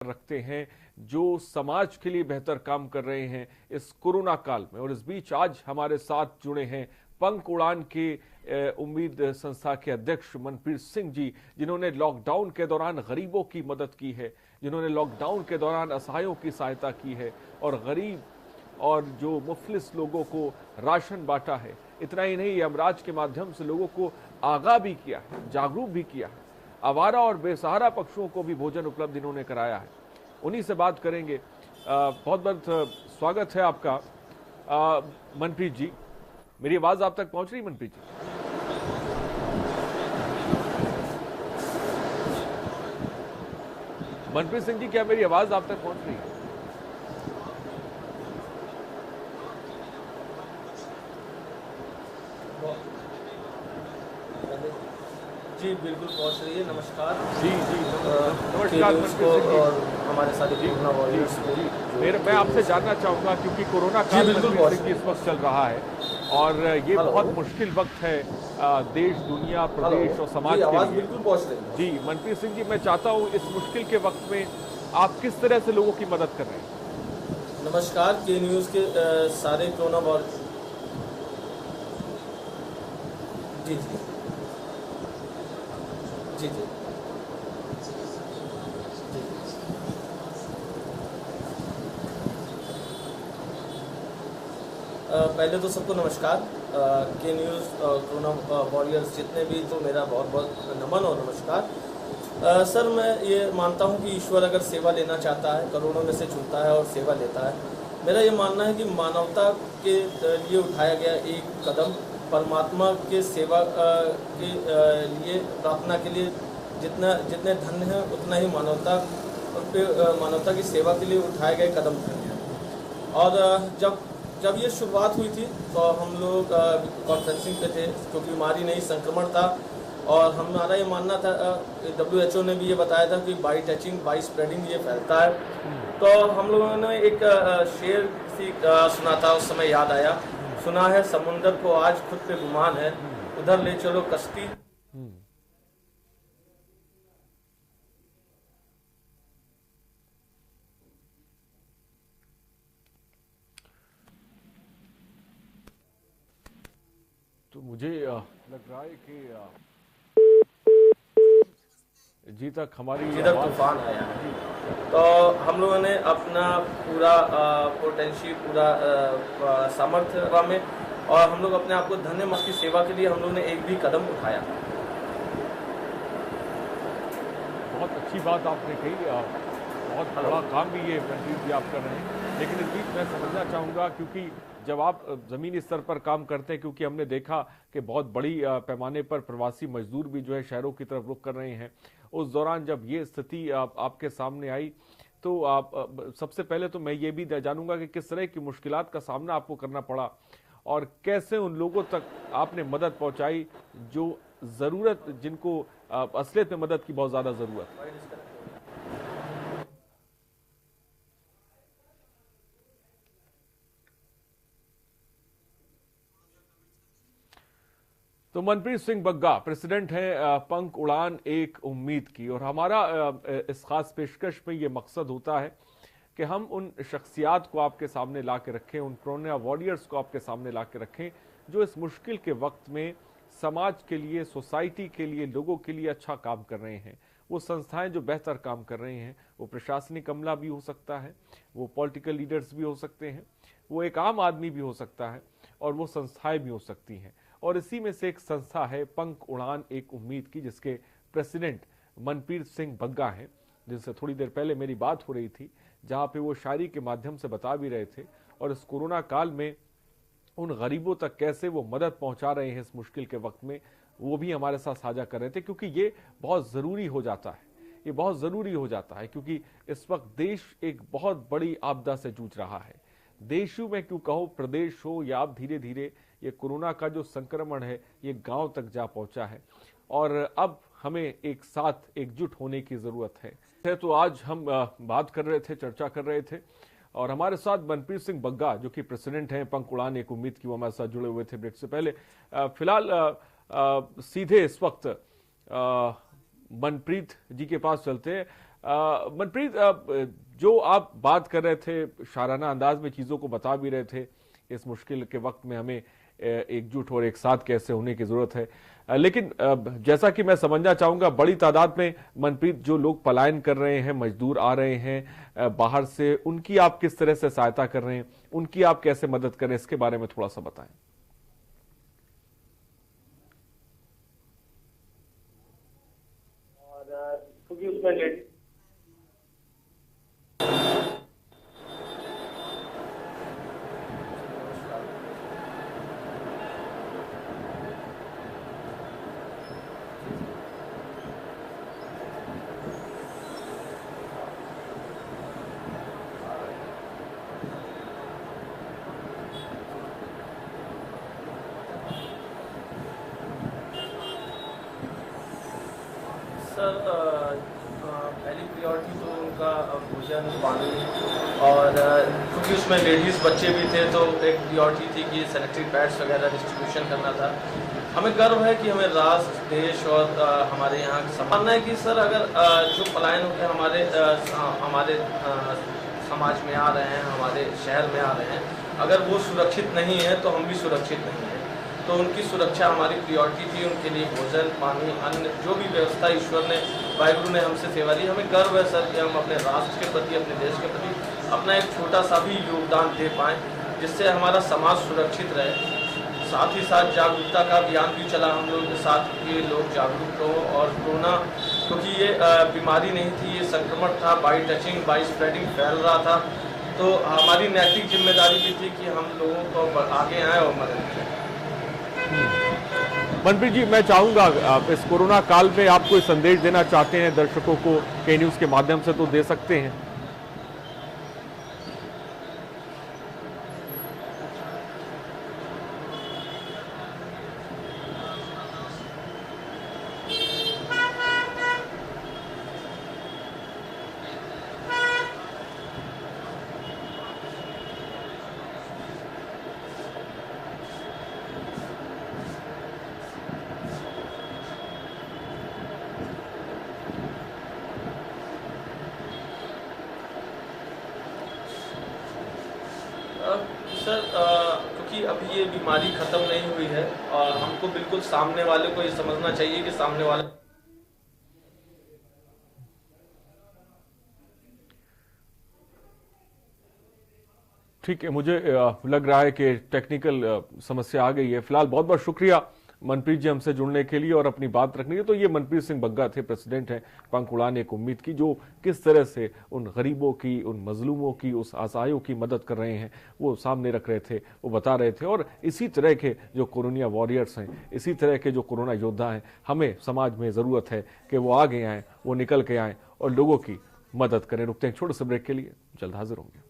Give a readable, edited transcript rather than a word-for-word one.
रखते हैं, जो समाज के लिए बेहतर काम कर रहे हैं इस कोरोना काल में। और इस बीच आज हमारे साथ जुड़े हैं पंख उड़ान के उम्मीद संस्था के अध्यक्ष मनप्रीत सिंह जी, जिन्होंने लॉकडाउन के दौरान गरीबों की मदद की है, जिन्होंने लॉकडाउन के दौरान असहायों की सहायता की है और गरीब और जो मुफलिस लोगों को राशन बांटा है। इतना ही नहीं, यमराज के माध्यम से लोगों को आगाह भी किया है, जागरूक भी किया है। आवारा और बेसहारा पक्षुओं को भी भोजन उपलब्ध इन्होंने कराया है। उन्हीं से बात करेंगे। बहुत बहुत स्वागत है आपका मनप्रीत जी। मेरी आवाज आप तक पहुंच रही मनप्रीत जी? मनप्रीत सिंह जी, क्या मेरी आवाज आप तक पहुंच रही है? जी बिल्कुल पहुंच रही है। नमस्कार जी जी नमस्कार मनप्रीत सिंह जी और हमारे सारे कोरोना वॉरियर्स को। मैं आपसे जानना चाहूंगा, क्योंकि कोरोना काल मनप्रीत सिंह जी इस वक्त चल रहा है और ये बहुत मुश्किल वक्त है देश, दुनिया, प्रदेश और समाज के लिए। बिल्कुल पहुंच रही है। जी मनप्रीत सिंह जी, मैं चाहता हूँ इस मुश्किल के वक्त में आप किस तरह से लोगों की मदद कर रहे हैं? नमस्कार के न्यूज़ के सारे कोरोना वॉरियर्स। जी जी जी जी पहले तो सबको नमस्कार। के न्यूज़ कोरोना वॉरियर्स जितने भी, तो मेरा बहुत बहुत नमन और नमस्कार। सर, मैं ये मानता हूँ कि ईश्वर अगर सेवा लेना चाहता है, करोड़ों में से चुनता है और सेवा लेता है। मेरा ये मानना है कि मानवता के लिए उठाया गया एक कदम, परमात्मा के सेवा के लिए, प्रार्थना के लिए जितने धन्य हैं उतना ही मानवता की सेवा के लिए उठाए गए कदम थे। और जब ये शुरुआत हुई थी तो हम लोग कॉन्फ्रेंसिंग पे थे, क्योंकि बीमारी नहीं, संक्रमण था। और हमारा ये मानना था, WHO ने भी ये बताया था कि बाई टचिंग बाई स्प्रेडिंग ये फैलता है। तो हम लोगों ने एक शेर सुना था, उस समय याद आया। सुना है समुंदर को आज खुद पे गुमान है, उधर ले चलो कश्ती। तो मुझे लग रहा है कि जी तक तूफान आया है। तो हम लोगों ने अपना पूरा पोटेंशियल, पूरा सामर्थ्य में, और हम लोग अपने आप को धन्य मास की सेवा के लिए हम लोगों ने एक भी कदम उठाया। बहुत अच्छी बात आपने कही। बहुत बड़ा काम भी ये मनप्रीत जी आप कर रहे हैं। लेकिन इस बीच मैं समझना चाहूँगा, क्योंकि जब आप ज़मीनी स्तर पर काम करते हैं, क्योंकि हमने देखा कि बहुत बड़ी पैमाने पर प्रवासी मजदूर भी जो है शहरों की तरफ रुख कर रहे हैं, उस दौरान जब ये स्थिति आपके सामने आई, तो आप सबसे पहले तो मैं ये भी जानूंगा कि किस तरह की मुश्किलात का सामना आपको करना पड़ा और कैसे उन लोगों तक आपने मदद पहुंचाई जो ज़रूरत, जिनको असलियत में मदद की बहुत ज़्यादा ज़रूरत है। तो मनप्रीत सिंह बग्गा प्रेसिडेंट हैं पंख उड़ान एक उम्मीद की, और हमारा इस खास पेशकश में ये मकसद होता है कि हम उन शख्सियात को आपके सामने ला के रखें, उन कोरोना वॉरियर्स को आपके सामने ला के रखें जो इस मुश्किल के वक्त में समाज के लिए, सोसाइटी के लिए, लोगों के लिए अच्छा काम कर रहे हैं। वो संस्थाएं जो बेहतर काम कर रहे हैं, वो प्रशासनिक अमला भी हो सकता है, वो पॉलिटिकल लीडर्स भी हो सकते हैं, वो एक आम आदमी भी हो सकता है, और वो संस्थाएं भी हो सकती हैं। और इसी में से एक संस्था है पंख उड़ान एक उम्मीद की, जिसके प्रेसिडेंट मनप्रीत सिंह बग्गा हैं, जिनसे थोड़ी देर पहले मेरी बात हो रही थी, जहां पे वो शायरी के माध्यम से बता भी रहे थे और इस कोरोना काल में उन गरीबों तक कैसे वो मदद पहुंचा रहे हैं इस मुश्किल के वक्त में, वो भी हमारे साथ साझा कर रहे थे। क्योंकि ये बहुत ज़रूरी हो जाता है, ये बहुत ज़रूरी हो जाता है, क्योंकि इस वक्त देश एक बहुत बड़ी आपदा से जूझ रहा है। देशों में क्यों कहो, प्रदेश हो, या अब धीरे धीरे ये कोरोना का जो संक्रमण है ये गांव तक जा पहुंचा है और अब हमें एक साथ एकजुट होने की जरूरत है। तो आज हम बात कर रहे थे, चर्चा कर रहे थे, और हमारे साथ मनप्रीत सिंह बग्गा जो कि प्रेसिडेंट हैं पंख उड़ान एक उम्मीद की, वो हमारे साथ जुड़े हुए थे ब्रेक से पहले। फिलहाल सीधे इस वक्त मनप्रीत जी के पास चलते हैं। मनप्रीत, जो आप बात कर रहे थे, शाराना अंदाज में चीज़ों को बता भी रहे थे, इस मुश्किल के वक्त में हमें एकजुट और एक साथ कैसे होने की ज़रूरत है। लेकिन जैसा कि मैं समझना चाहूँगा, बड़ी तादाद में मनप्रीत जो लोग पलायन कर रहे हैं, मजदूर आ रहे हैं बाहर से, उनकी आप किस तरह से सहायता कर रहे हैं, उनकी आप कैसे मदद करें, इसके बारे में थोड़ा सा बताएं। और क्योंकि उसमें लेडी सर, पहली प्रायोरिटी तो उनका भोजन, पानी, और क्योंकि उसमें लेडीज़ बच्चे भी थे तो एक प्रायोरिटी थी कि सैनिटरी पैड्स वगैरह डिस्ट्रीब्यूशन करना था। हमें गर्व है कि हमें राष्ट्र, देश और हमारे यहाँ मानना है कि सर, अगर जो पलायन होकर हमारे समाज में आ रहे हैं, हमारे शहर में आ रहे हैं, अगर वो सुरक्षित नहीं है तो हम भी सुरक्षित नहीं हैं। तो उनकी सुरक्षा हमारी प्रायोरिटी थी। उनके लिए भोजन, पानी, अन्न, जो भी व्यवस्था ईश्वर ने, वाहिगुरु ने हमसे सेवा दी। हमें गर्व है सर कि हम अपने राष्ट्र के प्रति, अपने देश के प्रति अपना एक छोटा सा भी योगदान दे पाएँ, जिससे हमारा समाज सुरक्षित रहे। साथ ही साथ जागरूकता का अभियान भी चला हम लोग के साथ कि लोग जागरूक हों। और कोरोना, क्योंकि ये बीमारी नहीं थी, ये संक्रमण था, बाई टचिंग, बाई स्प्रेडिंग फैल रहा था, तो हमारी नैतिक जिम्मेदारी भी थी कि हम लोगों को आगे आएँ और मदद करें। मनप्रीत जी, मैं चाहूंगा आप इस कोरोना काल में आप कोई संदेश देना चाहते हैं दर्शकों को, के न्यूज़ के माध्यम से तो दे सकते हैं। सर, क्योंकि अभी ये बीमारी ख़त्म नहीं हुई है और हमको बिल्कुल सामने वाले को ये समझना चाहिए कि सामने वाले ठीक है, मुझे लग रहा है कि टेक्निकल समस्या आ गई है। फिलहाल बहुत बहुत शुक्रिया मनप्रीत जी हमसे जुड़ने के लिए और अपनी बात रखने के लिए। तो ये मनप्रीत सिंह बग्गा थे, प्रेसिडेंट हैं पंख उड़ान एक उम्मीद की, जो किस तरह से उन गरीबों की, उन मजलूमों की, उस असहायों की मदद कर रहे हैं, वो सामने रख रहे थे, वो बता रहे थे। और इसी तरह के जो कोरोना वॉरियर्स हैं, इसी तरह के जो कोरोना योद्धा हैं, हमें समाज में ज़रूरत है कि वो आगे आएँ, वो निकल के आएँ और लोगों की मदद करें। रुकते हैं छोटे से ब्रेक के लिए, जल्द हाजिर होंगे।